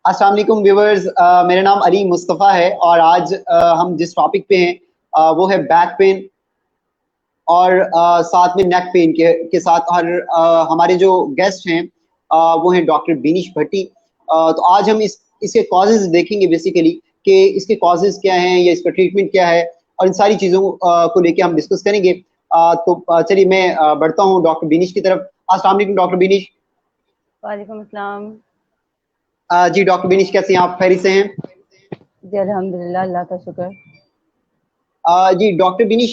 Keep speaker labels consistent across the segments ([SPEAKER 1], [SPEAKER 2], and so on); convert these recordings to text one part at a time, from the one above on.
[SPEAKER 1] अस्सलाम वालेकुम व्यूअर्स, मेरा नाम अली मुस्तफ़ा है और आज हम जिस टॉपिक पे हैं वो है बैक पेन और साथ में नेक पेन के साथ हमारे जो गेस्ट हैं वो हैं डॉक्टर बीनिश भट्टी। तो आज हम इसके कॉजेज़ देखेंगे बेसिकली कि इसके कॉजेज़ क्या हैं या इसका ट्रीटमेंट क्या है और इन सारी चीज़ों को लेके हम डिस्कस करेंगे। चलिए मैं बढ़ता हूँ डॉक्टर बीनिश की तरफ। अस्सलाम वालेकुम डॉक्टर बीनिश।
[SPEAKER 2] वालेकुम अस्सलाम।
[SPEAKER 1] जी डॉक्टर बीनिश, कैसे हैं आप? खैरियत से हैं?
[SPEAKER 2] जी अल्हम्दुलिल्लाह, अल्लाह का शुक्र।
[SPEAKER 1] जी डॉक्टर बिनीश,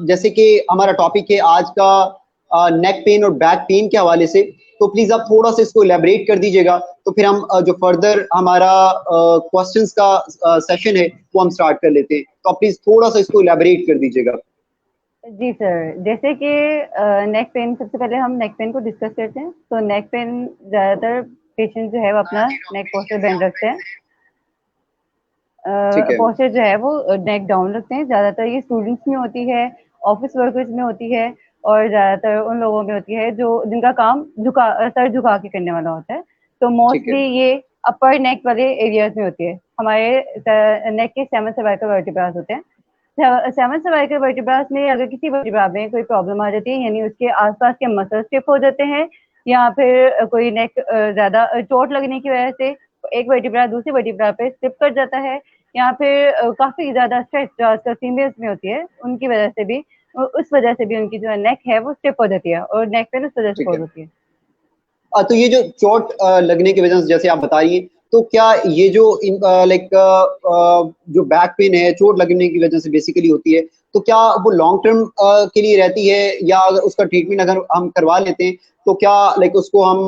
[SPEAKER 1] जैसे कि हमारा टॉपिक है आज का नेक पेन और बैक पेन के हवाले से, तो प्लीज आप थोड़ा सा इसको इलेबरेट कर दीजिएगा, तो फिर हम जो फर्दर हमारा क्वेश्चंस का सेशन है वो हम स्टार्ट कर लेते हैं। तो आप प्लीज थोड़ा सा इसको इलेबरेट कर दीजिएगा।
[SPEAKER 2] जी सर, जैसे कि नेक पेन, सबसे पहले हम नेक पेन को डिस्कस करते हैं। तो नेक पेन ज़्यादातर पेशेंट जो है वो अपना नेक पोस्चर बेंड रखते हैं।
[SPEAKER 1] ठीक है।
[SPEAKER 2] पोस्चर जो है वो नेक डाउन रखते हैं। ज़्यादातर ये स्टूडेंट्स में होती है, ऑफिस वर्कर्स में होती है और ज़्यादातर उन लोगों में होती है जो जिनका काम सर झुका के करने वाला होता है। तो
[SPEAKER 1] ठीक है।
[SPEAKER 2] मोस्टली ये अपर नेक वाले एरियाज में होती है। हमारे नेक के 7 सर्वाइकल वर्टिब्रास होते हैं। 7 सर्वाइकल वर्टिब्रास में अगर किसी वर्टिब्रा में कोई प्रॉब्लम आ जाती है, यानी उसके आसपास के मसल्स स्टिफ हो जाते हैं या फिर कोई नेक ज़्यादा चोट लगने की वजह से एक वर्टिब्रा दूसरी वर्टिब्रा पे स्लिप कर जाता है या फिर काफ़ी ज़्यादा स्ट्रेस जो आजकल फीमेल्स में होती है, उनकी वजह से भी उस वजह से भी उनकी जो नेक है वो स्टिफ हो जाती है और नेक पेन उस वजह से
[SPEAKER 1] ठीक
[SPEAKER 2] कॉज
[SPEAKER 1] है।
[SPEAKER 2] होती है।
[SPEAKER 1] तो ये जो चोट लगने की वजह से जैसे आप बता रही हैं, तो क्या ये जो लाइक जो बैक पेन है चोट लगने की वजह से बेसिकली होती है, तो क्या वो लॉन्ग टर्म के लिए रहती है या अगर उसका ट्रीटमेंट अगर हम करवा लेते हैं तो क्या लाइक उसको हम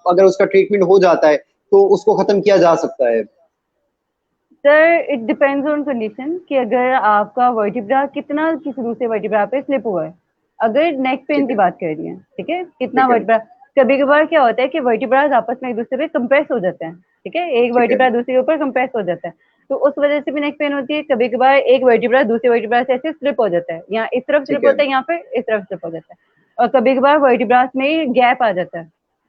[SPEAKER 1] अगर उसका ट्रीटमेंट हो जाता है तो उसको खत्म किया जा सकता है?
[SPEAKER 2] Sir, it depends on condition कि अगर आपका वर्टिब्रा कितना किसी दूसरे वर्टिब्रा पे स्लिप हुआ है। अगर नेक पेन
[SPEAKER 1] ठीक
[SPEAKER 2] की
[SPEAKER 1] है।
[SPEAKER 2] बात कर रही हैं, ठीक है, कितना
[SPEAKER 1] ठीक है।
[SPEAKER 2] वर्टिब्रा, कभी कभार क्या होता है कि वर्टिब्रास आपस में एक दूसरे पे कंप्रेस हो जाते हैं। ठीक है, एक
[SPEAKER 1] ठीक है।
[SPEAKER 2] वर्टिब्रा दूसरे के ऊपर कंप्रेस हो जाता है, तो उस वजह से भी नेक पेन होती है। कभी कभार एक वर्टिब्रा दूसरे वर्टिब्रा से ऐसे स्लिप हो जाता है, या इस तरफ
[SPEAKER 1] ठीक
[SPEAKER 2] स्लिप
[SPEAKER 1] है।
[SPEAKER 2] होता है या फिर इस तरफ स्लिप हो जाता है, और कभी कभार वर्टिब्रास में गैप आ जाता है।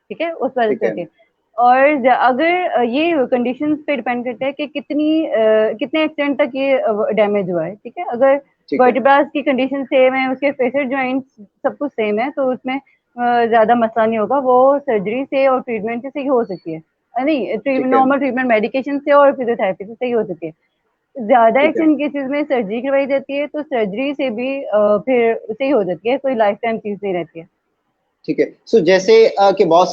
[SPEAKER 2] ठीक है, उस वजह
[SPEAKER 1] ठीक
[SPEAKER 2] से
[SPEAKER 1] है।
[SPEAKER 2] होती है। और अगर ये कंडीशंस पे डिपेंड करता है कि कितने एक्सटेंट तक ये डैमेज हुआ है। ठीक है, अगर
[SPEAKER 1] ठीक है।
[SPEAKER 2] वर्टिब्रास की कंडीशन सेम है, उसके फेसिड जॉइंट्स सब कुछ सेम है, तो उसमें ज़्यादा मसला नहीं होगा। वो सर्जरी से और ट्रीटमेंट से सही हो सकती है। नहीं,
[SPEAKER 1] ठीक है।
[SPEAKER 2] नॉर्मल ट्रीटमेंट मेडिकेशन से और फिजियोथेरेपी से सही हो सकती है। ज़्यादा
[SPEAKER 1] ठीक है।
[SPEAKER 2] एक्सटेंट केसेस में सर्जरी करवाई जाती है, तो सर्जरी से भी फिर सही हो जाती है, कोई लाइफ टाइम चीज़ नहीं रहती है।
[SPEAKER 1] ठीक है। सो जैसे कि बहुत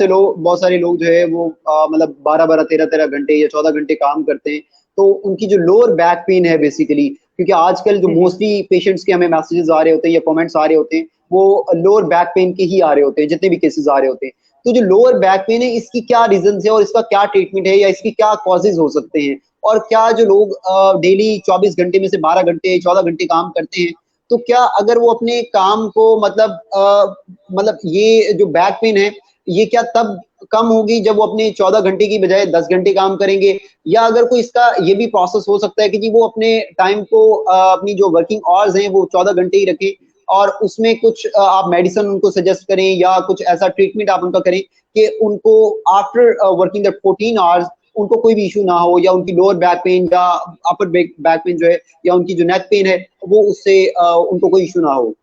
[SPEAKER 1] सारे लोग जो है वो मतलब 12-12, 13-13 घंटे या 14 घंटे काम करते हैं, तो उनकी जो लोअर बैक पेन है बेसिकली, क्योंकि आजकल जो
[SPEAKER 2] जी जी
[SPEAKER 1] मोस्टली पेशेंट्स के हमें मैसेजेस आ रहे होते हैं या कमेंट्स आ रहे होते हैं, वो लोअर बैक पेन के ही आ रहे होते हैं, जितने भी केसेस आ रहे होते हैं। तो जो लोअर बैक पेन है इसकी क्या रीजंस है और इसका क्या ट्रीटमेंट है या इसकी क्या कॉजेज हो सकते हैं? और क्या जो लोग डेली 24 घंटे में से 12 घंटे 14 घंटे काम करते हैं, तो क्या अगर वो अपने काम को मतलब ये जो बैक पेन है ये क्या तब कम होगी जब वो अपने 14 घंटे की बजाय 10 घंटे काम करेंगे, या अगर कोई इसका ये भी प्रोसेस हो सकता है कि जी वो अपने टाइम को अपनी जो वर्किंग आवर्स हैं वो 14 घंटे ही रखें और उसमें कुछ आप मेडिसिन उनको सजेस्ट करें या कुछ ऐसा ट्रीटमेंट आप उनका करें कि उनको आफ्टर वर्किंग दैट 14 आवर्स उनको कोई भी इशू ना हो, या उनकी लोअर बैक पेन या अपर बैक पेन जो है या उनकी जो नेक पेन है वो उससे उनको कोई इशू ना हो।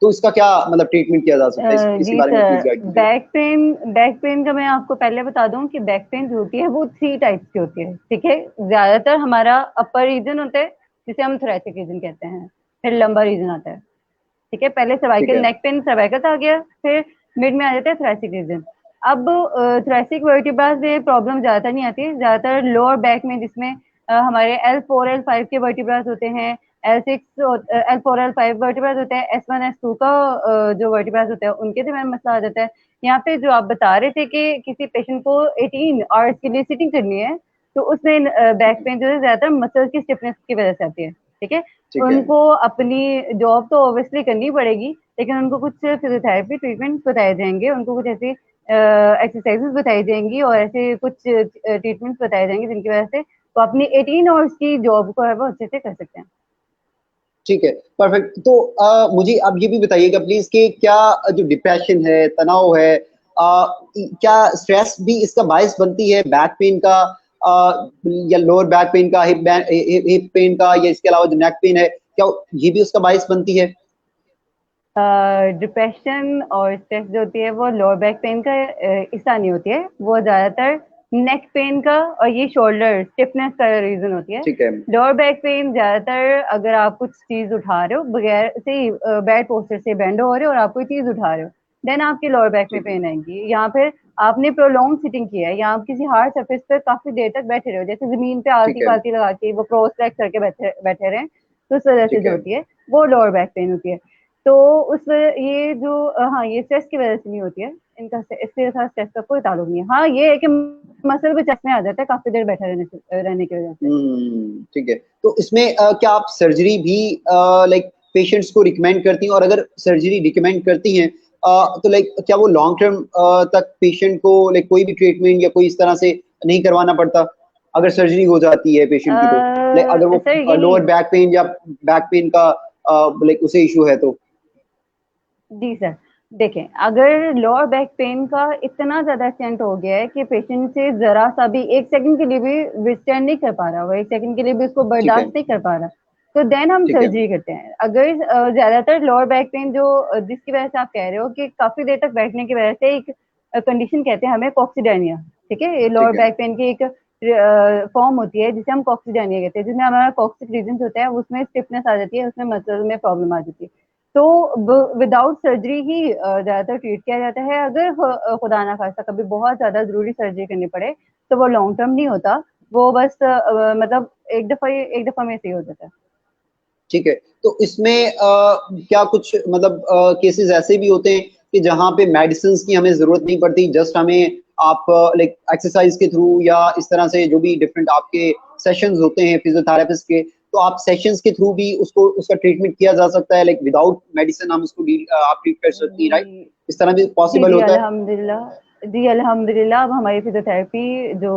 [SPEAKER 1] तो इसका क्या मतलब ट्रीटमेंट किया जा सकता है? इसके
[SPEAKER 2] जी
[SPEAKER 1] बारे में प्लीज
[SPEAKER 2] सर,
[SPEAKER 1] गाइड कीजिए।
[SPEAKER 2] बैक पेन का मैं आपको पहले बता दूं कि बैक पेन जो होती है वो 3 टाइप्स की होती है। ठीक है, ज्यादातर हमारा अपर रीजन होता है जिसे हम थोरैसिक रीजन कहते हैं, फिर लंबर रीजन आता है। ठीक है, पहले
[SPEAKER 1] ठीक
[SPEAKER 2] सर्वाइकल
[SPEAKER 1] है।
[SPEAKER 2] नेक पेन सर्वाइकल आ गया, फिर मिड में आ जाता है थोरैसिक रीजन। अब थोरैसिक वर्टिब्रास में प्रॉब्लम ज्यादातर नहीं आती, ज्यादातर लोअर बैक में, जिसमें हमारे L4 L5 के वर्टिब्रास होते हैं, L6 L4 L5 वर्टिब्रास होते हैं, S1 S2 का जो वर्टिब्रास होते हैं उनके दरमियान मसला आ जाता है। यहाँ पे जो आप बता रहे थे कि किसी पेशेंट को 18 आवर्स के लिए सिटिंग करनी है, तो उसमें बैक पेन जो है ज्यादातर मसल की स्टिफनेस की वजह से आती है। ठीक है,
[SPEAKER 1] ठीक है।
[SPEAKER 2] उनको अपनी जॉब तो ऑब्वियसली करनी पड़ेगी, लेकिन उनको कुछ फिजियोथेरेपी ट्रीटमेंट बताए जाएंगे, उनको कुछ ऐसी एक्सरसाइजेस बताई जाएंगी और ऐसे कुछ ट्रीटमेंट्स बताए जाएंगे जिनकी वजह से वो अपनी 18 आवर्स की जॉब को है वो अच्छे से कर सकते हैं।
[SPEAKER 1] ठीक है। परफेक्ट। तो मुझे अब ये भी बताइएगा प्लीज कि क्या जो डिप्रेशन है, तनाव है, क्या स्ट्रेस भी इसका बायस बनती है बैक पेन का, या लोअर बैक पेन का, हिप पेन का, या इसके अलावा जो नेक पेन है, क्या ये भी उसका बायस बनती है?
[SPEAKER 2] डिप्रेशन और स्ट्रेस जो होती है वो लोअर बैक पेन का हिस्सा नहीं होती है, वो ज्यादातर नेक पेन का और ये शोल्डर स्टिफनेस का रीजन होती है।
[SPEAKER 1] ठीक है।
[SPEAKER 2] लोअर बैक पेन ज्यादातर अगर आप कुछ चीज उठा रहे हो बगैर से ही बैड पोस्टर से बेंड हो रहे हो और आप कोई चीज उठा रहे हो, देन आपके लोअर बैक में पेन आएगी। या फिर आपने प्रोलॉन्ग सिटिंग किया है या आप किसी हार्ड सरफेस पर काफी देर तक बैठे रहे हो, जैसे जमीन पे आलती
[SPEAKER 1] ठीक है।
[SPEAKER 2] फालती लगा के वो क्रॉस लेग करके बैठे बैठे रहे, तो उस वजह से
[SPEAKER 1] ठीक
[SPEAKER 2] जो
[SPEAKER 1] है।
[SPEAKER 2] होती है वो लोअर बैक पेन होती है। तो उस ये जो हाँ ये स्ट्रेस की वजह से नहीं होती है, इनका इसके साथ स्ट्रेस का कोई ताल्लुक नहीं है। हाँ ये है कि मसल भी चेस्ट में आ जाता है काफी देर बैठे रहने की वजह से।
[SPEAKER 1] ठीक है। तो इसमें क्या आप सर्जरी भी लाइक पेशेंट्स को रिकमेंड करती हैं, और अगर सर्जरी रिकमेंड करती हैं तो लाइक क्या वो लॉन्ग टर्म तक पेशेंट को लाइक कोई भी ट्रीटमेंट या कोई इस तरह से नहीं करवाना पड़ता अगर सर्जरी हो जाती है पेशेंट की? तो लाइक अगर
[SPEAKER 2] सर
[SPEAKER 1] वो
[SPEAKER 2] ये
[SPEAKER 1] लोअर
[SPEAKER 2] नहीं।
[SPEAKER 1] बैक पेन या बैक पेन का लाइक उसे इशू है तो?
[SPEAKER 2] जी सर, देखें अगर लोअर बैक पेन का इतना ज्यादा एक्सटेंट हो गया है कि पेशेंट से जरा सा भी एक सेकंड के लिए भी विथस्टैंड नहीं कर पा रहा, वो एक सेकंड के लिए भी उसको
[SPEAKER 1] ठीक है।
[SPEAKER 2] बर्दाश्त नहीं कर पा रहा, तो देन हम
[SPEAKER 1] ठीक है।
[SPEAKER 2] सर्जरी करते हैं। अगर ज्यादातर लोअर बैक पेन जो जिसकी वजह से आप कह रहे हो कि काफी देर तक बैठने की वजह से एक कंडीशन कहते हैं हमें कॉक्सीडायनिया, ठीक है, ये लोअर
[SPEAKER 1] ठीक है।
[SPEAKER 2] बैक पेन की एक फॉर्म होती है जिसे हम कॉक्सीडायनिया कहते हैं, जिसमें हमारा कॉक्सिक रीजन होता है उसमें स्टिफनेस आ जाती है, उसमें मसल में प्रॉब्लम आ जाती है। तो विदाउट सर्जरी ही ज्यादातर ट्रीट किया जाता है। अगर खुदा ना खास्ता कभी बहुत ज्यादा जरूरी सर्जरी करनी पड़े तो वो लॉन्ग टर्म नहीं होता, वो बस मतलब एक दफा में सही हो जाता है।
[SPEAKER 1] ठीक है। तो इसमें क्या कुछ मतलब केसेस ऐसे भी होते हैं कि जहाँ पे मेडिसिन की हमें जरूरत नहीं पड़ती, जस्ट हमें आप लाइक एक्सरसाइज के थ्रू या इस तरह से जो भी डिफरेंट आपके सेशंस होते हैं फिजियोथेरेपिस्ट के, तो आप सेशंस के थ्रू भी उसको उसका ट्रीटमेंट किया जा सकता है, लाइक विदाउट मेडिसिन हम उसको डील आप ट्रीट कर सकती हैं, राइट?
[SPEAKER 2] जी
[SPEAKER 1] इस तरह भी
[SPEAKER 2] जी
[SPEAKER 1] पॉसिबल
[SPEAKER 2] जी
[SPEAKER 1] होता है?
[SPEAKER 2] अल्हम्दुलिल्लाह। जी अल्हम्दुलिल्लाह, अब हमारी फिजियोथेरेपी जो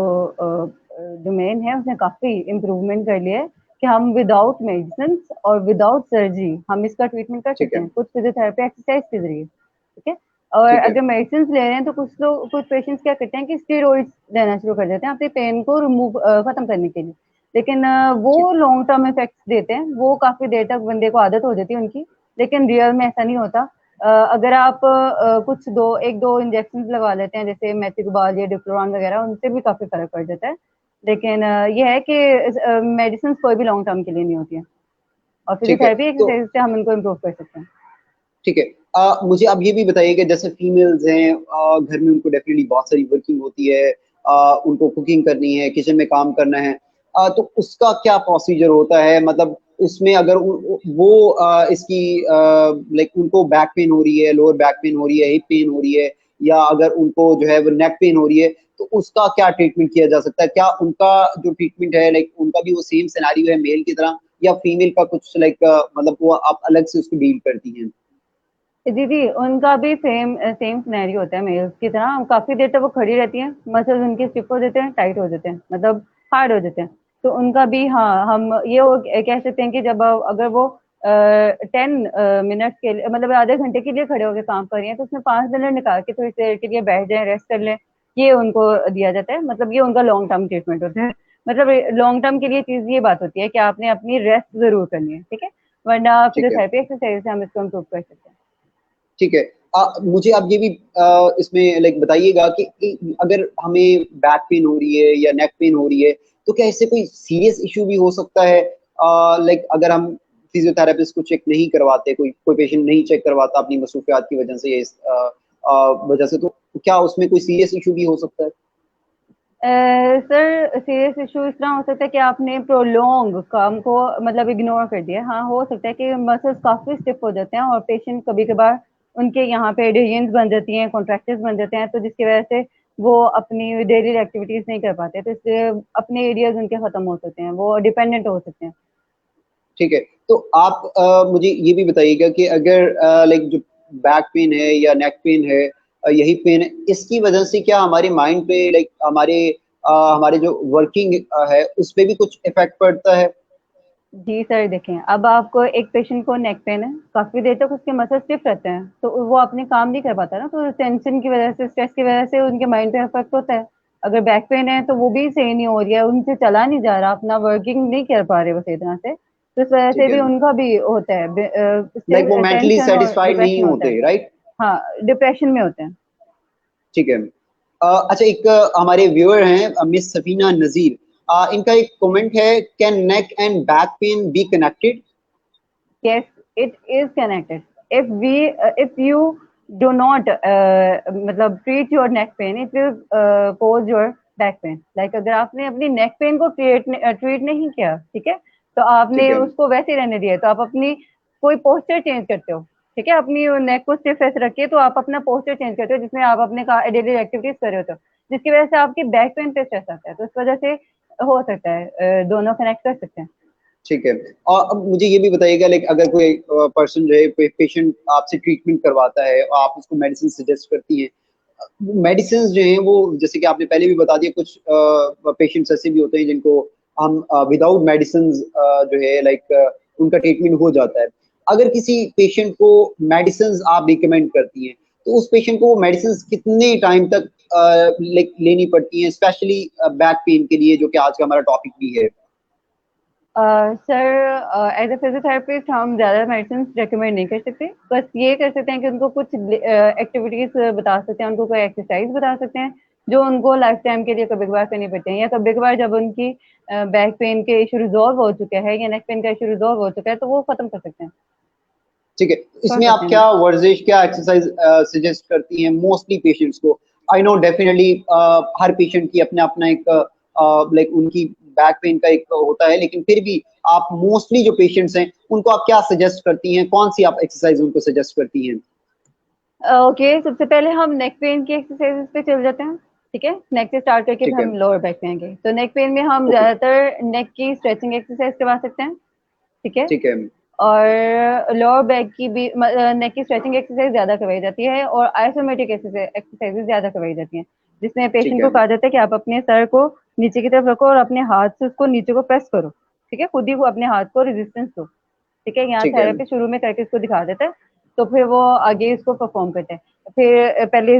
[SPEAKER 2] डोमेन है उसने काफी इम्प्रूवमेंट कर लिया है कि हम विदाउट मेडिसिन और विदाउट सर्जरी हम इसका ट्रीटमेंट कर
[SPEAKER 1] ठीक
[SPEAKER 2] सकते
[SPEAKER 1] है।
[SPEAKER 2] हैं कुछ फिजियोथेरेपी एक्सरसाइज के जरिए, ठीक है। और
[SPEAKER 1] ठीक है।
[SPEAKER 2] अगर मेडिसिन ले रहे हैं तो कुछ लोग कुछ पेशेंट्स क्या करते हैं कि स्टेरॉइड्स लेना शुरू कर देते हैं अपने पेन को रिमूव खत्म करने के लिए, लेकिन वो
[SPEAKER 1] ठीक।
[SPEAKER 2] लॉन्ग टर्म इफेक्ट्स देते हैं, वो काफी देर तक बंदे को आदत हो जाती है उनकी, लेकिन रियल में ऐसा नहीं होता। अगर आप कुछ एक दो इंजेक्शन लगवा लेते हैं जैसे मेथिकोबाल या डिप्लोरॉन वगैरह, उनसे भी काफी फर्क पड़ जाता है। लेकिन ये है कि मेडिसिन कोई भी लॉन्ग टर्म के लिए नहीं होती है, और
[SPEAKER 1] ठीक है।
[SPEAKER 2] फिजियोथेरेपी
[SPEAKER 1] तो
[SPEAKER 2] एक्सरसाइज से हम इनको इम्प्रूव कर सकते हैं।
[SPEAKER 1] ठीक है। मुझे आप ये भी बताइए कि जैसे फीमेल्स हैं, घर में उनको डेफिनेटली बहुत सारी वर्किंग होती है, उनको कुकिंग करनी है, किचन में काम करना है, तो उसका क्या प्रोसीजर होता है? मतलब उसमें अगर वो इसकी लाइक उनको बैक पेन हो रही है, लोअर बैक पेन हो रही है, हिप पेन हो रही है, या अगर उनको जो है वो नेक पेन हो रही है, तो उसका क्या ट्रीटमेंट किया जा सकता है? क्या उनका जो ट्रीटमेंट है लाइक उनका भी वो सेम सिनेरियो है मेल की तरह, या फीमेल का कुछ लाइक मतलब वो आप अलग से उसको डील करती हैं?
[SPEAKER 2] जी जी, उनका भी सेम सेम सिनेरियो होता है मेल्स की तरह, काफी देर तक वो खड़ी रहती हैं, मसल्स उनके स्टिफ हो जाते हैं, टाइट हो जाते हैं, मतलब हार्ड हो जाते हैं। तो उनका भी हाँ हम ये कह सकते हैं कि जब अगर वो 10 मिनट के लिए मतलब आधे घंटे के लिए खड़े होकर काम कर रही हैं तो उसमें 5 मिनट निकाल के थोड़ी देर के लिए बैठ जाएं, रेस्ट कर लें, ये उनको दिया जाता है। मतलब ये उनका लॉन्ग टर्म ट्रीटमेंट होता है। मतलब लॉन्ग टर्म के लिए चीज ये बात होती है कि आपने अपनी रेस्ट जरूर करनी है, ठीक है, वरना
[SPEAKER 1] ठीक है।
[SPEAKER 2] फिजियोथेरेपी एक्सरसाइज से हम इसको इम्प्रूव कर सकते हैं।
[SPEAKER 1] ठीक है। मुझे आप ये भी इसमें लाइक बताइएगा कि अगर हमें बैक पेन हो रही है या नेक पेन हो रही है, तो क्या इससे कोई सीरियस इश्यू भी हो सकता है? लाइक अगर हम फिजियोथेरेपिस्ट को चेक नहीं करवाते, कोई कोई पेशेंट नहीं चेक करवाता अपनी मसरूफियात की वजह से या इस वजह से, तो क्या उसमें कोई सीरियस इश्यू भी हो सकता है?
[SPEAKER 2] सर सीरियस इशू इस तरह हो सकता है कि आपने प्रोलॉन्ग काम को मतलब इग्नोर कर दिया। हाँ हो सकता है कि मसल्स काफी स्टिफ हो जाते हैं और पेशेंट कभी कभार उनके यहाँ पे एडहेजन्स बन जाती हैं, कॉन्ट्रैक्चर्स बन जाते हैं, तो जिसकी वजह से वो अपनी डेली एक्टिविटीज नहीं कर पाते, तो इसलिए अपने एरियाज उनके खत्म हो सकते हैं, वो डिपेंडेंट हो सकते हैं।
[SPEAKER 1] ठीक है। तो आप मुझे ये भी बताइएगा कि अगर लाइक जो बैक पेन है या नेक पेन है, यही पेन है, इसकी वजह से क्या हमारे माइंड पे लाइक हमारे हमारे जो वर्किंग है उस पे भी कुछ इफेक्ट पड़ता है?
[SPEAKER 2] जी सर, देखें, अब आपको एक पेशेंट को नेक पेन है, काफी देर तक उसके मसल स्टिफ रहते हैं, तो वो अपने काम नहीं कर पाता ना, तो टेंशन की वजह से, स्ट्रेस की वजह से उनके माइंड पे इफेक्ट होता है। अगर बैक पेन है तो वो भी सही नहीं हो रही है, उनसे चला नहीं जा रहा, अपना वर्किंग नहीं कर पा रहे वो सही तरह से, तो इस वजह
[SPEAKER 1] ठीक
[SPEAKER 2] से
[SPEAKER 1] है,
[SPEAKER 2] भी उनका भी होता है,
[SPEAKER 1] लाइक वो मेंटली
[SPEAKER 2] टेंशन और
[SPEAKER 1] सेटिस्फाइड नहीं
[SPEAKER 2] डिप्रेशन होता है।
[SPEAKER 1] होते, राइट?
[SPEAKER 2] हाँ, डिप्रेशन में होते हैं।
[SPEAKER 1] ठीक है। अच्छा, एक हमारे व्यूअर हैं मिस सफीना नजीर, इनका एक कमेंट है, can neck and back pain be connected?
[SPEAKER 2] Yes, it is connected. If you do not मतलब treat your neck pain, it will cause your back pain. Like अगर आपने अपनी neck pain को treat नहीं किया, ठीक है, तो
[SPEAKER 1] ठीक
[SPEAKER 2] आपने
[SPEAKER 1] है,
[SPEAKER 2] उसको वैसे ही रहने दिया, तो आप अपनी कोई पोस्चर चेंज करते हो, ठीक है, अपनी नेक को स्टिफ ऐसे रखिए, तो आप अपना पोस्चर चेंज करते हो, जिसमें आप अपने डेली एक्टिविटीज कर रहे होते हो, जिसकी वजह से आपकी बैक पेन पे स्ट्रेस आता है, तो इस वजह से हो सकता है, दोनों कनेक्ट कर सकते हैं।
[SPEAKER 1] ठीक है। और अब मुझे ये भी बताइएगा, लाइक अगर कोई पर्सन जो है, कोई पेशेंट आपसे ट्रीटमेंट करवाता है और आप उसको मेडिसिन सजेस्ट करती हैं, मेडिसिन जो हैं वो, जैसे कि आपने पहले भी बता दिया, कुछ पेशेंट्स ऐसे भी होते हैं जिनको हम विदाउट मेडिसिन जो है लाइक उनका ट्रीटमेंट हो जाता है। अगर किसी पेशेंट को मेडिसिन आप रिकमेंड करती हैं, तो उस पेशेंट को वो मेडिसिन कितने टाइम तक लाइक लेनी पड़ती हैं, स्पेशली बैक पेन के लिए, जो कि आज का हमारा टॉपिक भी है?
[SPEAKER 2] सर, एज ए फिजियोथेरेपिस्ट हम ज़्यादा मेडिसिन रेकमेंड नहीं कर सकते, बस ये कर सकते हैं कि उनको कुछ एक्टिविटीज बता सकते हैं, उनको कोई एक्सरसाइज बता सकते हैं जो उनको लाइफ टाइम के लिए कभी कभार करनी पड़ती है, या कभी कभार जब उनकी बैक पेन के इशू रिजॉल्व हो चुका है या नेक पेन का इशू रिजॉल्व हो चुका है, तो वो खत्म कर सकते हैं,
[SPEAKER 1] ठीक है,
[SPEAKER 2] कर
[SPEAKER 1] इसमें आप
[SPEAKER 2] सकते हैं।
[SPEAKER 1] क्या वर्जिश, क्या एक्सरसाइज सजेस्ट करती हैं मोस्टली पेशेंट्स को? I know definitely her patient की अपना अपना एक लाइक उनकी बैक पेन का एक होता है, लेकिन फिर भी आप मोस्टली जो पेशेंट्स हैं उनको आप क्या सजेस्ट करती हैं, कौन सी आप एक्सरसाइज उनको सजेस्ट करती हैं?
[SPEAKER 2] ओके, सबसे पहले हम नेक पेन की एक्सरसाइजेस पे चल जाते हैं, ठीक है, नेक से स्टार्ट करके फिर
[SPEAKER 1] ठीक है,
[SPEAKER 2] हम लोअर बैक पे आएंगे। तो नेक पेन में हम
[SPEAKER 1] ओके,
[SPEAKER 2] ज़्यादातर नेक की स्ट्रेचिंग एक्सरसाइज करवा सकते हैं, ठीक है,
[SPEAKER 1] ठीक है,
[SPEAKER 2] और लोअर बैक की भी नेक की स्ट्रेचिंग एक्सरसाइज ज्यादा करवाई जाती है, और आइसोमेट्रिक एक्सरसाइजेज ज्यादा करवाई जाती हैं, जिसमें
[SPEAKER 1] ठीक
[SPEAKER 2] पेशेंट
[SPEAKER 1] है,
[SPEAKER 2] को कहा जाता है कि आप अपने सर को नीचे की तरफ रखो और अपने हाथ से उसको नीचे को प्रेस करो, ठीक है, खुद ही वो अपने हाथ को रेजिस्टेंस दो, ठीक है, यहाँ
[SPEAKER 1] ठीक है,
[SPEAKER 2] थेरेपी शुरू में करके इसको दिखा देता है, तो फिर वो आगे इसको परफॉर्म करते हैं। फिर पहले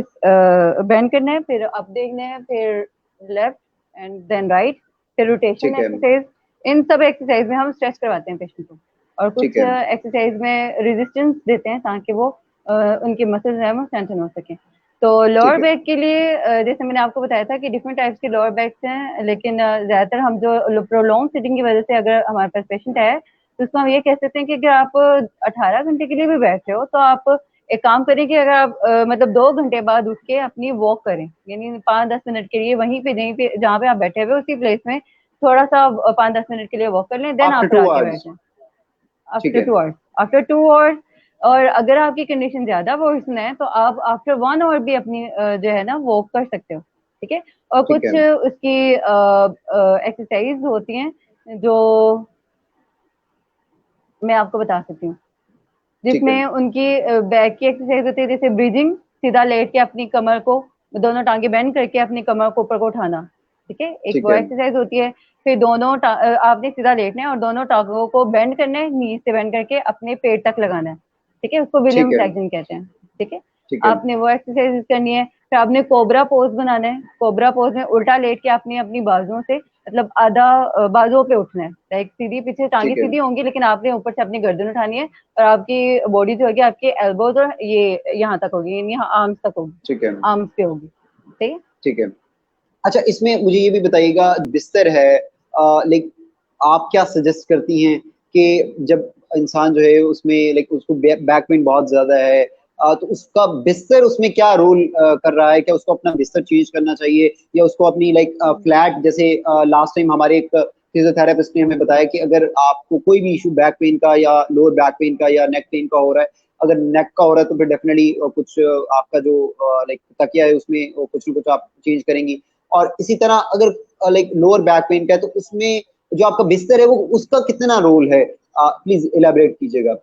[SPEAKER 2] बेंड करना है, फिर अप देखना है, फिर लेफ्ट एंड देन राइट, फिर रोटेशन
[SPEAKER 1] ठीक है,
[SPEAKER 2] एक्सरसाइज। इन सब एक्सरसाइज में हम स्ट्रेच करवाते हैं पेशेंट को, और
[SPEAKER 1] ठीक
[SPEAKER 2] कुछ
[SPEAKER 1] है,
[SPEAKER 2] एक्सरसाइज में रेजिस्टेंस देते हैं ताकि वो उनके मसल्स हैं वो स्ट्रेंथन हो सके। तो लोअर
[SPEAKER 1] ठीक है,
[SPEAKER 2] बैक के लिए जैसे मैंने आपको बताया था कि डिफरेंट टाइप्स के लोअर बैक्स हैं, लेकिन ज्यादातर हम जो प्रोलॉन्ग सिटिंग की वजह से अगर हमारे पास पेशेंट है, तो उसको हम ये कह सकते हैं कि अगर आप 18 घंटे के लिए भी बैठ रहे हो, तो आप एक काम करें कि अगर आप मतलब 2 घंटे बाद उठ के अपनी वॉक करें, यानी 5-10 मिनट के लिए वहीं पे जहाँ पे आप बैठे हुए उसी प्लेस में थोड़ा सा 5-10 मिनट के लिए वॉक कर लें, देन आप
[SPEAKER 1] आफ्टर
[SPEAKER 2] फिर
[SPEAKER 1] टू
[SPEAKER 2] आके बैठ
[SPEAKER 1] आवर्स
[SPEAKER 2] जाएं।
[SPEAKER 1] ठीक
[SPEAKER 2] आफ्टर
[SPEAKER 1] है,
[SPEAKER 2] 2 आवर्स, आफ्टर 2 आवर्स। और अगर आपकी कंडीशन ज्यादा वर्सन है, तो आप आफ्टर 1 आवर भी अपनी जो है ना वॉक कर सकते हो, ठीक है। और
[SPEAKER 1] ठीक है,
[SPEAKER 2] कुछ उसकी एक्सरसाइज होती हैं जो मैं आपको बता सकती हूँ,
[SPEAKER 1] ठीक है,
[SPEAKER 2] जिसमें उनकी बैक की एक्सरसाइज होती है, जैसे ब्रीजिंग, सीधा लेट के अपनी कमर को, दोनों टांगे बेंड करके अपनी कमर को ऊपर को उठाना, ठीक है, एक
[SPEAKER 1] ठीक
[SPEAKER 2] वो
[SPEAKER 1] है,
[SPEAKER 2] एक्सरसाइज होती है। फिर आपने सीधा लेटना है और दोनों टांगों को बेंड करना है, नी से बेंड करके अपने पेट तक लगाना है, ठीक है, उसको
[SPEAKER 1] ठीक
[SPEAKER 2] विलियम
[SPEAKER 1] है,
[SPEAKER 2] फ्लेक्शन कहते हैं, ठीक है।
[SPEAKER 1] ठीक है,
[SPEAKER 2] आपने वो एक्सरसाइज करनी है। फिर आपने कोबरा पोज बनाना है, कोबरा पोज में उल्टा लेट के आपने अपनी बाजुओं से, मतलब आधा बाजुओं पे उठना है, लाइक सीधी पीछे टांगे
[SPEAKER 1] ठीक है,
[SPEAKER 2] सीधी होंगी, लेकिन आपने ऊपर से अपनी गर्दन उठानी है, और आपकी बॉडी जो होगी आपके एल्बोज और ये यहाँ तक होगी, यानी यहाँ आर्म्स तक होगी,
[SPEAKER 1] ठीक है,
[SPEAKER 2] आर्म्स पे होगी, ठीक है।
[SPEAKER 1] ठीक है। अच्छा, इसमें मुझे ये भी बताइएगा, बिस्तर है, लाइक आप क्या सजेस्ट करती हैं कि जब इंसान जो है उसमें लाइक उसको बैक पेन बहुत ज्यादा है, तो उसका बिस्तर उसमें क्या रोल कर रहा है? क्या उसको अपना बिस्तर चेंज करना चाहिए, या उसको अपनी लाइक फ्लैट, जैसे लास्ट टाइम हमारे एक फिजियोथेरेपिस्ट ने हमें बताया कि अगर आपको कोई भी इशू बैक पेन का या लोअर बैक पेन का या नेक पेन का हो रहा है, अगर नेक का हो रहा है तो फिर डेफिनेटली कुछ आपका जो लाइक तकिया है उसमें कुछ ना कुछ आप चेंज करेंगी, और इसी तरह अगर लाइक लोअर बैक पेन का है तो उसमें जो आपका बिस्तर है वो उसका कितना रोल है? प्लीज इलेबोरेट कीजिएगा।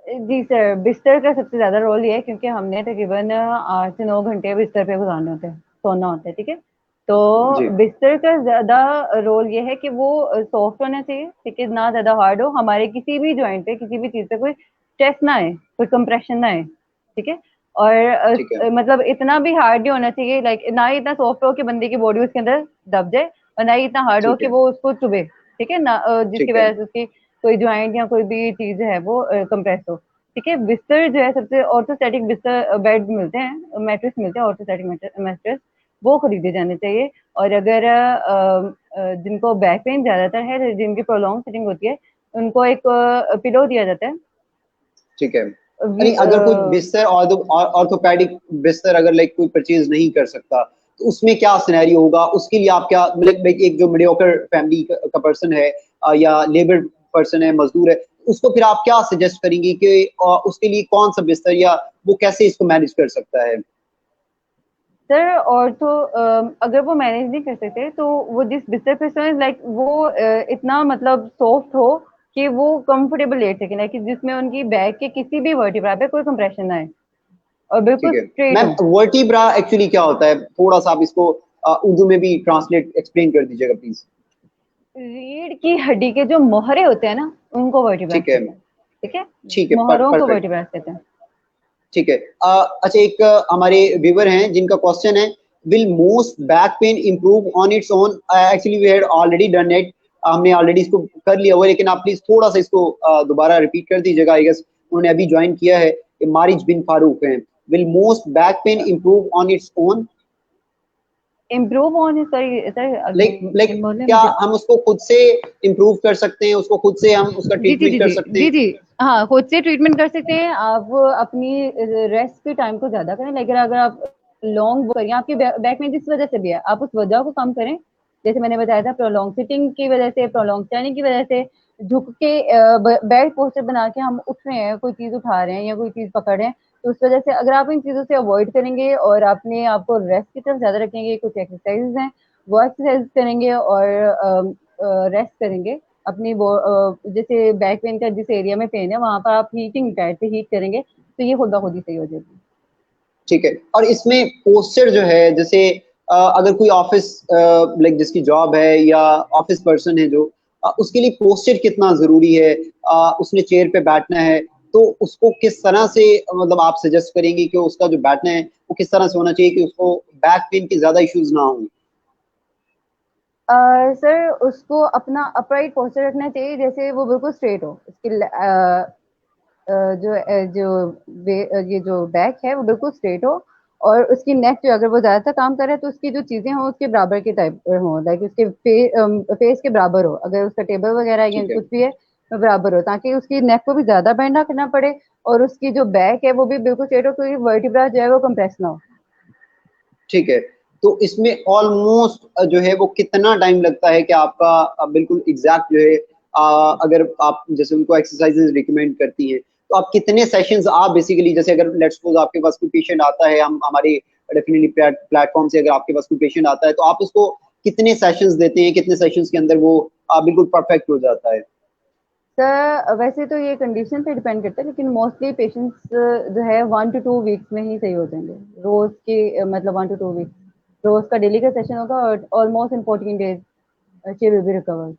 [SPEAKER 2] जी सर, बिस्तर का सबसे ज्यादा रोल ये है, क्योंकि हमने तकरीबन 8 से 9 घंटे बिस्तर पे गुजारने होते हैं, सोना होता है, ठीक है। तो
[SPEAKER 1] जी
[SPEAKER 2] बिस्तर का ज्यादा रोल ये है कि वो सॉफ्ट होना चाहिए, ठीक है, ना ज्यादा हार्ड हो, हमारे किसी भी जॉइंट पे किसी भी चीज पे कोई स्ट्रेस ना आए, कोई कंप्रेशन ना आए, ठीक है। और
[SPEAKER 1] ठीक है
[SPEAKER 2] मतलब इतना भी हार्ड नहीं होना चाहिए, लाइक ना ही इतना सॉफ्ट हो कि बंदे की बॉडी उसके अंदर दब जाए, और ना ही इतना हार्ड हो
[SPEAKER 1] ठीक
[SPEAKER 2] कि
[SPEAKER 1] है
[SPEAKER 2] वो उसको चुभे, ठीक है ना, जिसकी
[SPEAKER 1] ठीक है
[SPEAKER 2] वजह से उसकी कोई ज्वाइंट या कोई भी चीज है वो कंप्रेस हो, ठीक है। बिस्तर जो है सबसे ऑर्थोस्टैटिक बिस्तर बेड मिलते हैं, मैट्रेस मिलते हैं ऑर्थोस्टैटिक मैट्रेस, वो खरीदे जाने चाहिए। और अगर जिनको बैक पेन ज्यादातर है, जिनकी प्रोलॉन्ग सिटिंग होती है, उनको एक पिलो दिया जाता है।
[SPEAKER 1] ठीक है। नहीं, अगर कोई बिस्तर ऑर्थोपेडिक बिस्तर अगर लाइक कोई परचेज नहीं कर सकता, तो उसमें क्या सिनेरियो होगा? उसके लिए आप क्या, मतलब एक जो मीडियोकर फैमिली का पर्सन है या लेबर पर्सन है, मजदूर है, उसको फिर आप क्या सजेस्ट करेंगे कि उसके लिए कौन सा बिस्तर, या वो कैसे इसको मैनेज कर सकता है?
[SPEAKER 2] सर, और तो अगर वो मैनेज नहीं कर सकते तो वो जिस बिस्तर पे सोए, लाइक वो इतना मतलब सॉफ्ट हो कि वो कंफर्टेबल लेट सके, लाइक जिसमें उनकी बैक के किसी भी वर्टिब्रा पे कोई कंप्रेशन ना आए और बिल्कुल
[SPEAKER 1] ठीक है
[SPEAKER 2] स्ट्रेट
[SPEAKER 1] मैम,
[SPEAKER 2] हो।
[SPEAKER 1] वर्टिब्रा एक्चुअली क्या होता है? थोड़ा सा आप इसको उर्दू में भी ट्रांसलेट एक्सप्लेन कर दीजिएगा प्लीज।
[SPEAKER 2] रीढ़ की हड्डी के जो मोहरे होते हैं ना, उनको वर्टिब्रा
[SPEAKER 1] ठीक है,
[SPEAKER 2] कहते हैं, ठीक है।
[SPEAKER 1] ठीक है,
[SPEAKER 2] मोहरों को
[SPEAKER 1] परफेक्ट।
[SPEAKER 2] वर्टिब्रा कहते हैं।
[SPEAKER 1] ठीक है। अच्छा, एक हमारे व्यूवर हैं जिनका क्वेश्चन है, will most back pain improve on its own? Actually we had already done it, हमने ऑलरेडी इसको कर लिया हुआ है, लेकिन आप प्लीज थोड़ा सा इसको दोबारा रिपीट कर दीजिएगा। आई गेस उन्होंने अभी ज्वाइन किया है, ये मारिज बिन फारूक हैं। Will most back pain improve on its own?
[SPEAKER 2] Improve on, sorry sir,
[SPEAKER 1] like
[SPEAKER 2] again बोले
[SPEAKER 1] क्या
[SPEAKER 2] मुझे।
[SPEAKER 1] हम उसको खुद से इम्प्रूव कर सकते हैं? उसको खुद से हम उसका
[SPEAKER 2] जी जी
[SPEAKER 1] ट्रीटमेंट
[SPEAKER 2] जी
[SPEAKER 1] कर
[SPEAKER 2] जी
[SPEAKER 1] सकते
[SPEAKER 2] जी
[SPEAKER 1] हैं?
[SPEAKER 2] जी। हाँ, खुद से ट्रीटमेंट कर सकते हैं आप। अपनी रेस्ट के टाइम को ज्यादा करें, लेकिन अगर आप लॉन्ग करिए, आपके बैक में जिस वजह से भी है, आप उस वजह को कम करें। जैसे मैंने बताया था, प्रोलॉन्ग सिटिंग की वजह से, प्रोलॉन्ग स्टैंडिंग की वजह से, झुक के बेड पोस्टर बना के हम उठ रहे हैं, कोई चीज उठा रहे हैं या कोई चीज पकड़ रहे हैं, तो उस वजह से अगर आप इन चीजों से अवॉइड करेंगे और अपने आप को रेस्ट की तरफ ज्यादा रखेंगे, कुछ एक्सरसाइजेज हैं वो एक्सरसाइज करेंगे और रेस्ट करेंगे अपनी वो, जैसे बैक पेन का जिस एरिया में पेन है वहां पर आप हीटिंग पैड से हीट करेंगे तो ये खुदा खुद ही सही हो जाएगी।
[SPEAKER 1] ठीक है। और इसमें पोस्चर जो है, जैसे अगर कोई ऑफिस लाइक जिसकी जॉब है या ऑफिस पर्सन है जो, उसके लिए पोस्चर कितना जरूरी है? उसने चेयर पे बैठना है, तो उसको किस तरह से मतलब आप सजेस्ट करेंगे कि उसका जो बैठना है वो किस तरह से होना चाहिए कि उसको बैक पेन के ज्यादा इश्यूज ना हो?
[SPEAKER 2] सर, उसको अपना अपराइट पोस्चर रखना चाहिए, जैसे वो बिल्कुल स्ट्रेट हो, उसकी ये जो बैक है वो बिल्कुल स्ट्रेट हो, और उसकी नेक जो, अगर वो ज्यादातर काम कर रहा है तो उसकी जो चीजें हो उसके बराबर के टाइप हो, लाइक उसके फेस के बराबर हो, अगर उसका टेबल वगैरह है या
[SPEAKER 1] ठीक है।
[SPEAKER 2] कुछ भी है तो बराबर हो, ताकि उसकी नेक को भी ज्यादा बेंड ना करना पड़े, और उसकी जो बैक है वो भी बिल्कुल स्ट्रेट हो, क्योंकि वर्टिब्रा जो है वो कंप्रेस ना हो।
[SPEAKER 1] ठीक है। तो इसमें ऑलमोस्ट जो है वो कितना टाइम लगता है कि आपका बिल्कुल एग्जैक्ट जो है, अगर आप जैसे उनको एक्सरसाइजेज रिकमेंड करती हैं, तो आप कितने सेशंस आप बेसिकली, जैसे अगर लेट्स सपोज आपके पास कोई पेशेंट आता है, हम हमारे डेफिनेटली प्लेटफॉर्म से अगर आपके पास कोई पेशेंट आता है, तो आप उसको कितने सेशंस देते हैं? कितने सेशंस के अंदर वो बिल्कुल परफेक्ट हो जाता है?
[SPEAKER 2] सर, वैसे तो ये कंडीशन पे डिपेंड करता है, लेकिन मोस्टली पेशेंट्स जो है 1 to 2 वीक्स में ही सही हो जाएंगे। रोज के मतलब 1 to 2 वीक्स, रोज का डेली का सेशन होगा और almost in 14 days she will be recovered.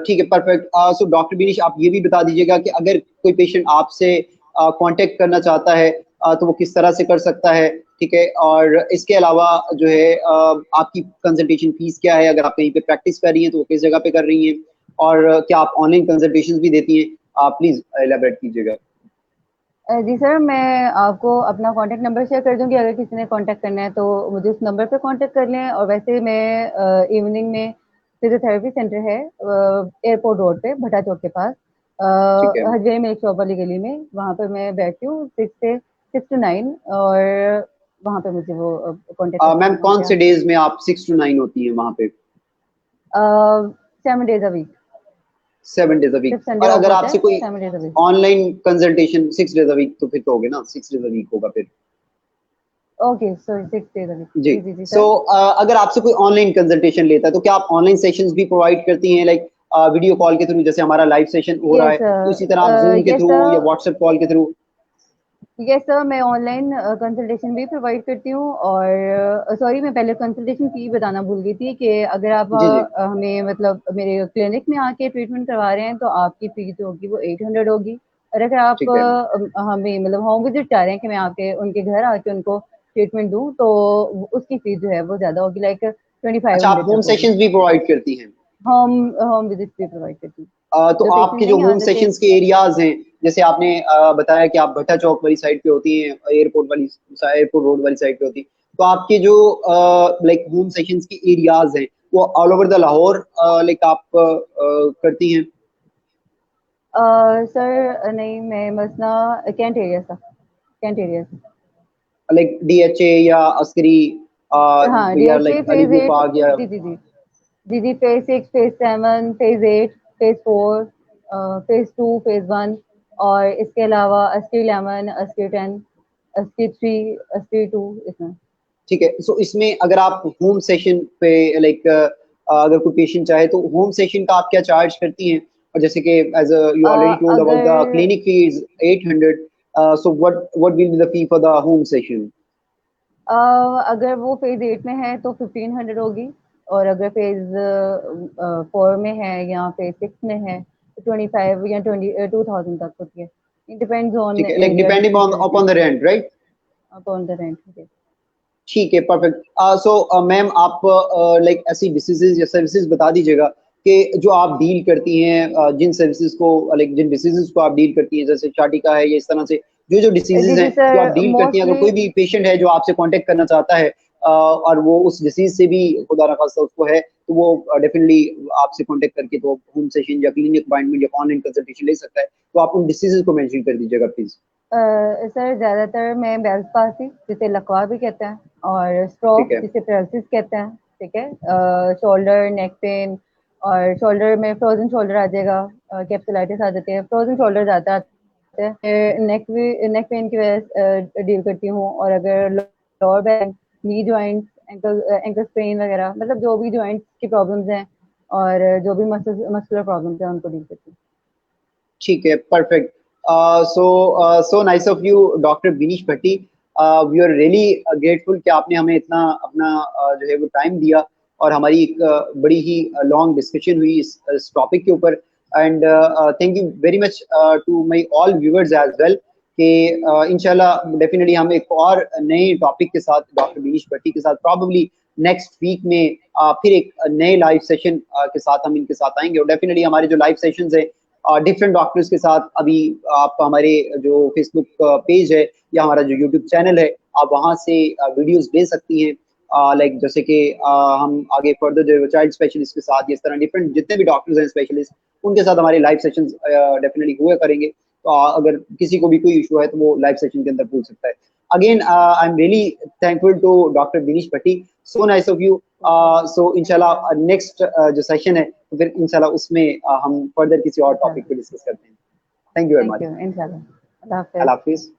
[SPEAKER 1] ठीक है, परफेक्ट। सो डॉक्टर बिनीश, आप ये भी बता दीजिएगा कि अगर कोई पेशेंट आपसे कांटेक्ट करना चाहता है, तो वो किस तरह से कर सकता है? ठीक है। और इसके अलावा जो है आपकी कंसल्टेशन फीस क्या है? अगर आप कहीं पे प्रैक्टिस कर रही हैं तो वो किस जगह पे कर रही हैं? और क्या आप ऑनलाइन कंसल्टेशन भी देती हैं? आप प्लीज एलाबरेट कीजिएगा।
[SPEAKER 2] जी सर, मैं आपको अपना कॉन्टैक्ट नंबर शेयर कर दूंगी, अगर किसी ने कॉन्टैक्ट करना है तो मुझे उस नंबर पे कॉन्टैक्ट कर लें। और वैसे मैं इवनिंग में फिजियोथेरेपी सेंटर है एयरपोर्ट रोड पे भट्टा चौक के पास,
[SPEAKER 1] ठीक है।
[SPEAKER 2] हजबेरी मिल्क शॉप वाली गली में, वहाँ पे मैं बैठती हूँ 6 to 9, और वहाँ पे मुझे वो कॉन्टैक्ट कर
[SPEAKER 1] मैम,
[SPEAKER 2] सकते हैं
[SPEAKER 1] कौन
[SPEAKER 2] कि
[SPEAKER 1] से
[SPEAKER 2] आप।
[SPEAKER 1] डेज में आप 6 to 9 होती हैं वहाँ पे?
[SPEAKER 2] 7 days a week,
[SPEAKER 1] 7 days a week.
[SPEAKER 2] सिर्फ संडे
[SPEAKER 1] और
[SPEAKER 2] ऑफ
[SPEAKER 1] अगर
[SPEAKER 2] होता
[SPEAKER 1] आपसे
[SPEAKER 2] है,
[SPEAKER 1] कोई
[SPEAKER 2] 7 days a week।
[SPEAKER 1] Online consultation 6 days a week, तो फिर तो होगे ना, 6 days a वीक होगा फिर।
[SPEAKER 2] Okay, sorry, 6 days a week।
[SPEAKER 1] जी।
[SPEAKER 2] जी जी जी
[SPEAKER 1] सो
[SPEAKER 2] सर।
[SPEAKER 1] अगर आपसे कोई ऑनलाइन कंसल्टेशन लेता है, तो क्या आप ऑनलाइन सेशंस भी प्रोवाइड करती हैं, लाइक वीडियो कॉल के थ्रू, जैसे हमारा लाइव सेशन हो रहा है,
[SPEAKER 2] यस
[SPEAKER 1] तो इसी तरह आप जूम के
[SPEAKER 2] यस
[SPEAKER 1] थ्रू या
[SPEAKER 2] सर।
[SPEAKER 1] व्हाट्सएप कॉल के थ्रू?
[SPEAKER 2] यस सर, मैं ऑनलाइन कंसल्टेशन भी प्रोवाइड करती हूँ। और सॉरी, मैं पहले कंसल्टेशन फी बताना भूल गई थी कि अगर आप
[SPEAKER 1] जी जी।
[SPEAKER 2] हमें मतलब मेरे क्लिनिक में आके ट्रीटमेंट करवा रहे हैं तो आपकी फी जो होगी वो 800 होगी। और अगर आप
[SPEAKER 1] ठीक है।
[SPEAKER 2] हमें मतलब होम विजिट चाह रहे हैं कि मैं आके उनके घर आके उनको ट्रीटमेंट दूँ, तो उसकी फीस जो है वो ज़्यादा होगी, लाइक
[SPEAKER 1] अच्छा, आप
[SPEAKER 2] 2500
[SPEAKER 1] होम
[SPEAKER 2] तक होगी।
[SPEAKER 1] सेशंस भी प्रोवाइड करती हैं?
[SPEAKER 2] होम होम विजिट भी प्रोवाइड करती हूँ।
[SPEAKER 1] तो
[SPEAKER 2] जो
[SPEAKER 1] आपके
[SPEAKER 2] पेशेंट
[SPEAKER 1] जो
[SPEAKER 2] नहीं आ
[SPEAKER 1] होम
[SPEAKER 2] सकते।
[SPEAKER 1] सेशंस के एरियाज हैं, जैसे आपने बताया कि आप भट्टा चौक वाली साइड पे होती हैं, एयरपोर्ट रोड वाली साइड पे होती हैं, तो आपके जो लाइक होम सेशंस के एरियाज हैं वो all over the Lahore like आप करती हैं?
[SPEAKER 2] सर नहीं, मैं मसना कैंट एरिया से, कैंट एरिया से।
[SPEAKER 1] लाइक डीएचए या अस्करी
[SPEAKER 2] हाँ,
[SPEAKER 1] या
[SPEAKER 2] DHA
[SPEAKER 1] like Ali
[SPEAKER 2] phase
[SPEAKER 1] blue
[SPEAKER 2] 8।
[SPEAKER 1] Park या?
[SPEAKER 2] जी जी जी। जी जी, phase 6, phase 7, phase 8, phase 4, phase 2, phase 1। और इसके अलावा अस्की 11, अस्की 10, अस्की 3, अस्की 2 इसमें।
[SPEAKER 1] ठीक है। सो इसमें अगर आप होम सेशन पे लाइक अगर कोई पेशेंट चाहे तो होम सेशन का आप क्या चार्ज करती हैं? और जैसे कि as you already told about the
[SPEAKER 2] अगर
[SPEAKER 1] clinic fee is 800, so what will be the fee for the home session?
[SPEAKER 2] अगर वो फेज 8 में है तो 1500 होगी। और अगर फेज 4 में है या फेज 6 में है तो 25 या 20,000 तक होती है। इट डिपेंड्स ऑन
[SPEAKER 1] ठीक है, like
[SPEAKER 2] area
[SPEAKER 1] depending on
[SPEAKER 2] distribution
[SPEAKER 1] upon the rent, right?
[SPEAKER 2] Upon the rent.
[SPEAKER 1] ठीक है, परफेक्ट। सो मैम आप लाइक ऐसी डिसीजेज या सर्विसेज बता दीजिएगा कि जो आप डील करती हैं, जिन सर्विसेज को लाइक जिन डिसीजेज को आप डील करती हैं, जैसे शाटिका है या इस तरह से जो जो
[SPEAKER 2] जी
[SPEAKER 1] डिसीजेज
[SPEAKER 2] जी
[SPEAKER 1] हैं जो आप
[SPEAKER 2] सर,
[SPEAKER 1] डील करती हैं, अगर
[SPEAKER 2] मोस्टली।
[SPEAKER 1] कोई भी पेशेंट है जो आपसे कांटेक्ट करना चाहता है और वो उस डिसीज से भी खुदा ना खास्ता उसको है, तो वो डेफिनेटली आपसे कांटेक्ट करके तो होम सेशन या क्लिनिक अपॉइंटमेंट या ऑनलाइन कंसल्टेशन ले सकता है। तो आप उन डिसीजेज को मेंशन कर दीजिएगा प्लीज।
[SPEAKER 2] सर ज़्यादातर मैं बेल्स पासी, जिसे लकवा भी कहते हैं, और
[SPEAKER 1] ठीक
[SPEAKER 2] स्ट्रोक,
[SPEAKER 1] है।
[SPEAKER 2] जिसे पैरालिसिस कहते हैं। ठीक है। Shoulder, neck pain. और शोल्डर में फ्रोजन शोल्डर आ जाएगा, कैप्सुलाइटिस आ जाती है, फ्रोजन शोल्डर ज़्यादा आते हैं। नेक पेन की वजह से डील करती हूँ। और अगर lower back, knee joint, ankle sprain वगैरह, मतलब जो भी जॉइंट्स की प्रॉब्लम्स हैं और जो भी मस्कुलर प्रॉब्लम्स हैं उनको डील करती हूँ।
[SPEAKER 1] ठीक है, perfect. So nice of you doctor Binish Bhatti. We are really grateful कि आपने हमें इतना अपना जो है वो टाइम दिया और हमारी एक बड़ी ही लॉन्ग डिस्कशन हुई इस टॉपिक के ऊपर। And thank you very much to my all viewers as well कि इंशाल्लाह डेफिनेटली हम एक और नए टॉपिक के साथ डॉक्टर बिनीश भट्टी के साथ प्रॉब्ली नेक्स्ट वीक में फिर एक नए लाइव सेशन के साथ हम इनके साथ आएंगे। और डेफिनेटली हमारे जो लाइव सेशंस है डिफरेंट डॉक्टर्स के साथ, अभी आप हमारे जो फेसबुक पेज है या हमारा जो यूट्यूब चैनल है आप वहां से वीडियोस ले सकती हैं। लाइक जैसे कि हम आगे फर्दर जो चाइल्ड स्पेशलिस्ट के साथ इस तरह डिफरेंट जितने भी डॉक्टर्स हैं स्पेशलिस्ट उनके साथ हमारे लाइव सेशंस डेफिनेटली हुआ करेंगे। तो अगर किसी को भी कोई इशू है तो वो लाइव सेशन के अंदर पूछ सकता है। Again I am really thankful to doctor Dinesh Bhatti. So nice of you. So इंशाल्लाह नेक्स्ट जो सेशन है तो फिर इंशाल्लाह उसमें हम फर्दर किसी और टॉपिक
[SPEAKER 2] इंशाल्लाह।
[SPEAKER 1] पे डिस्कस करते हैं। Thank you very
[SPEAKER 2] thank
[SPEAKER 1] much.
[SPEAKER 2] You. इंशाल्लाह। अल्लाह हाफिज़।
[SPEAKER 1] अल्लाह हाफिज।